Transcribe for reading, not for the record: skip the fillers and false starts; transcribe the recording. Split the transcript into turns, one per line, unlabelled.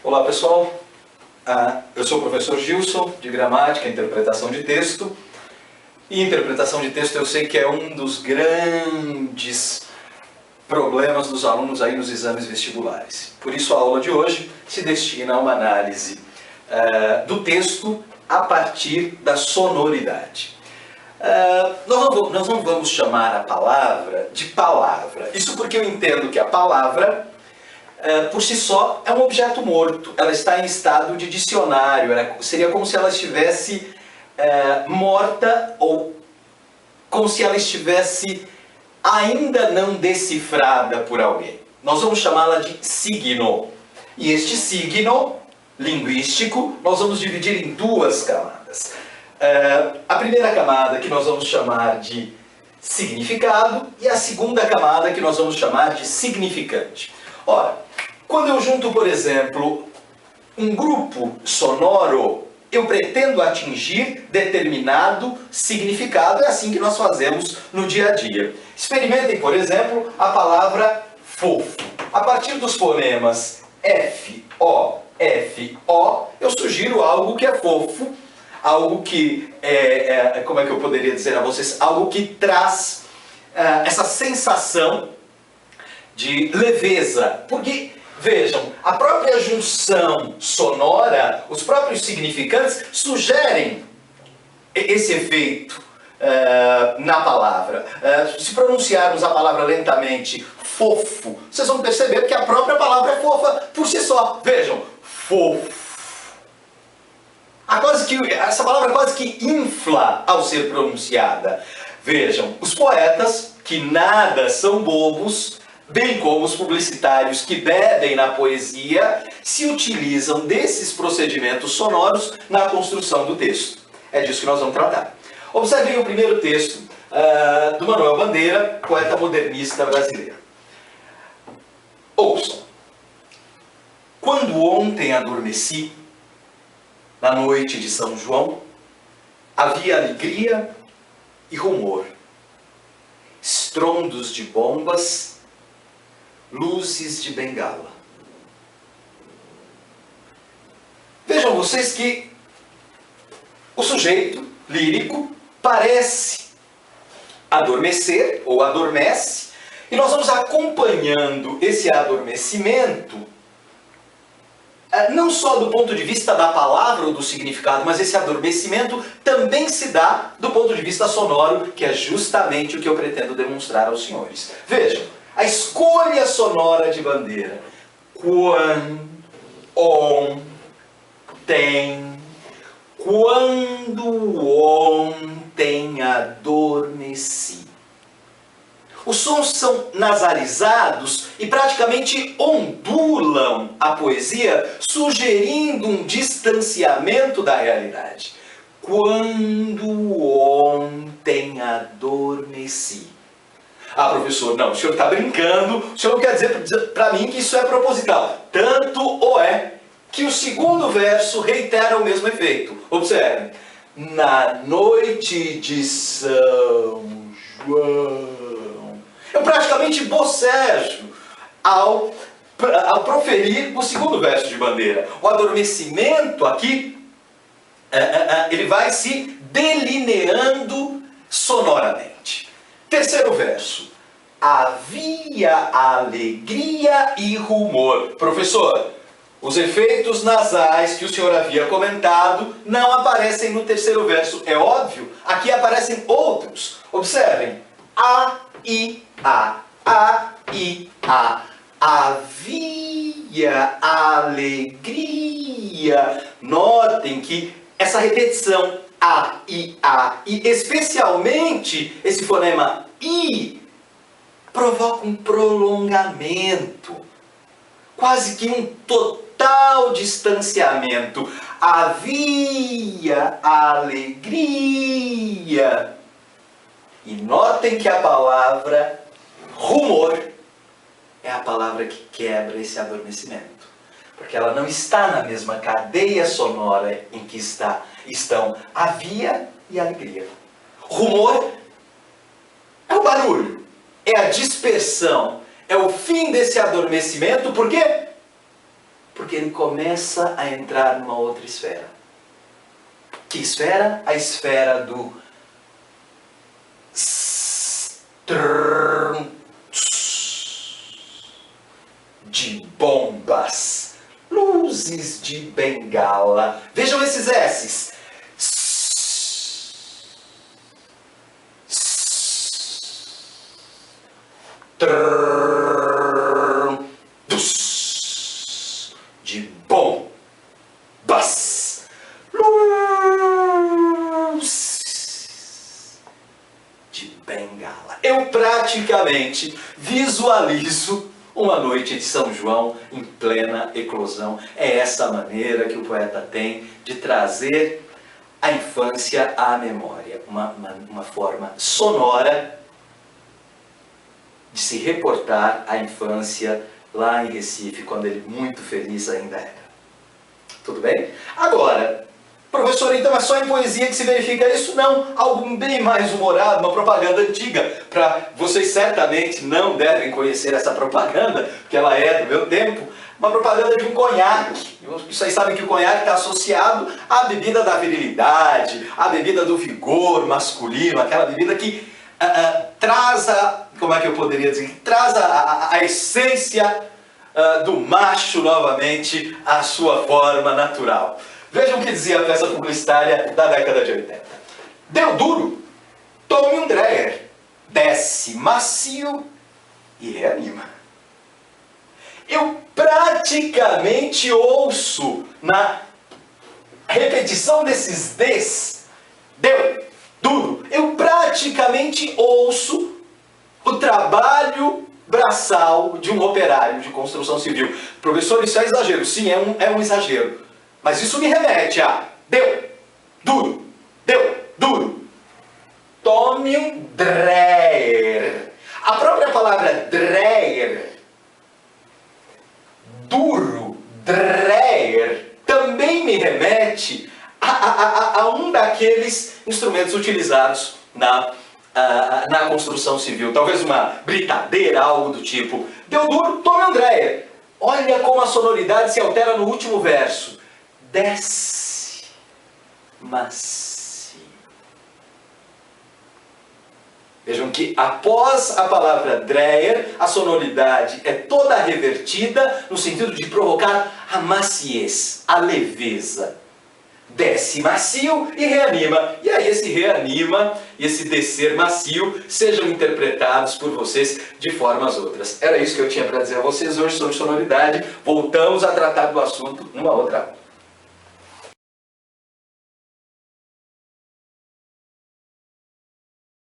Olá pessoal, eu sou o professor Gilson, de Gramática e Interpretação de Texto. E interpretação de texto eu sei que é um dos grandes problemas dos alunos aí nos exames vestibulares. Por isso a aula de hoje se destina a uma análise do texto a partir da sonoridade. Nós não vamos chamar a palavra de palavra. Isso porque eu entendo que a palavra, por si só, é um objeto morto. Ela está em estado de dicionário. Seria como se ela estivesse morta ou como se ela estivesse ainda não decifrada por alguém. Nós vamos chamá-la de signo. E este signo linguístico nós vamos dividir em duas camadas. A primeira camada que nós vamos chamar de significado e a segunda camada que nós vamos chamar de significante. Ora, quando eu junto, por exemplo, um grupo sonoro, eu pretendo atingir determinado significado. É assim que nós fazemos no dia a dia. Experimentem, por exemplo, a palavra fofo. A partir dos fonemas F, O, F, O, eu sugiro algo que é fofo, algo que como é que eu poderia dizer a vocês? Algo que traz essa sensação de leveza. Porque, vejam, a própria junção sonora, os próprios significantes sugerem esse efeito na palavra. Se pronunciarmos a palavra lentamente, fofo, vocês vão perceber que a própria palavra é fofa por si só. Vejam, fofo. Essa palavra quase que infla ao ser pronunciada. Vejam, os poetas, que nada são bobos, bem como os publicitários que bebem na poesia, se utilizam desses procedimentos sonoros na construção do texto. É disso que nós vamos tratar. Observem o primeiro texto do Manuel Bandeira, poeta modernista brasileiro. Ouçam. Quando ontem adormeci, na noite de São João, havia alegria e rumor, estrondos de bombas, luzes de bengala. Vejam vocês que o sujeito lírico parece adormecer ou adormece, e nós vamos acompanhando esse adormecimento não só do ponto de vista da palavra ou do significado, mas esse adormecimento também se dá do ponto de vista sonoro, que é justamente o que eu pretendo demonstrar aos senhores. Vejam, a escolha sonora de Bandeira. Quando, ontem, quando ontem adormeci. Os sons são nasalizados e praticamente ondulam a poesia, sugerindo um distanciamento da realidade. Quando ontem adormeci. Ah, professor, não, o senhor está brincando, o senhor não quer dizer para mim que isso é proposital. Tanto o é que o segundo verso reitera o mesmo efeito. Observe. Na noite de São João. Eu praticamente bocejo ao proferir o segundo verso de Bandeira. O adormecimento aqui, ele vai se delineando sonoramente. Terceiro verso. Havia alegria e rumor. Professor, os efeitos nasais que o senhor havia comentado não aparecem no terceiro verso. É óbvio, aqui aparecem outros. Observem. A, I, A. A, I, A. Havia alegria. Notem que essa repetição A, I, A, e especialmente esse fonema I, provoca um prolongamento, quase que um total distanciamento. Havia alegria. E notem que a palavra rumor é a palavra que quebra esse adormecimento. Porque ela não está na mesma cadeia sonora em que estão havia e alegria. Rumor é o barulho, é a dispersão, é o fim desse adormecimento. Por quê? Porque ele começa a entrar numa outra esfera. Que esfera? A esfera do de bombas, luzes de bengala. Vejam esses S's. De bombas, luzes de bengala. Eu praticamente visualizo uma noite de São João em plena eclosão. É essa maneira que o poeta tem de trazer a infância à memória. Uma forma sonora de se reportar à infância lá em Recife, quando ele muito feliz ainda era. Tudo bem? Agora, professor, então é só em poesia que se verifica isso? Não, algo bem mais humorado, uma propaganda antiga. Vocês certamente não devem conhecer essa propaganda, porque ela é do meu tempo. Uma propaganda de um conhaque. Vocês sabem que o conhaque está associado à bebida da virilidade, à bebida do vigor masculino, aquela bebida que traz como é que eu poderia dizer? Que traz a essência do macho novamente à sua forma natural. Vejam o que dizia a peça publicitária da década de 80. Deu duro, tome um Dreyer, desce macio e reanima. Eu praticamente ouço na repetição desses Ds, deu duro, eu praticamente ouço o trabalho braçal de um operário de construção civil. Professor, isso é exagero. Sim, é um exagero. Mas isso me remete a deu duro, tome um Dreyer. A própria palavra Dreyer, duro, Dreyer, também me remete a um daqueles instrumentos utilizados na construção civil. Talvez uma britadeira, algo do tipo. Deu duro, tome um Dreyer. Olha como a sonoridade se altera no último verso. Desce macio. Vejam que após a palavra Dreyer, a sonoridade é toda revertida no sentido de provocar a maciez, a leveza. Desce macio e reanima. E aí esse reanima e esse descer macio sejam interpretados por vocês de formas outras. Era isso que eu tinha para dizer a vocês hoje sobre sonoridade. Voltamos a tratar do assunto numa outra aula.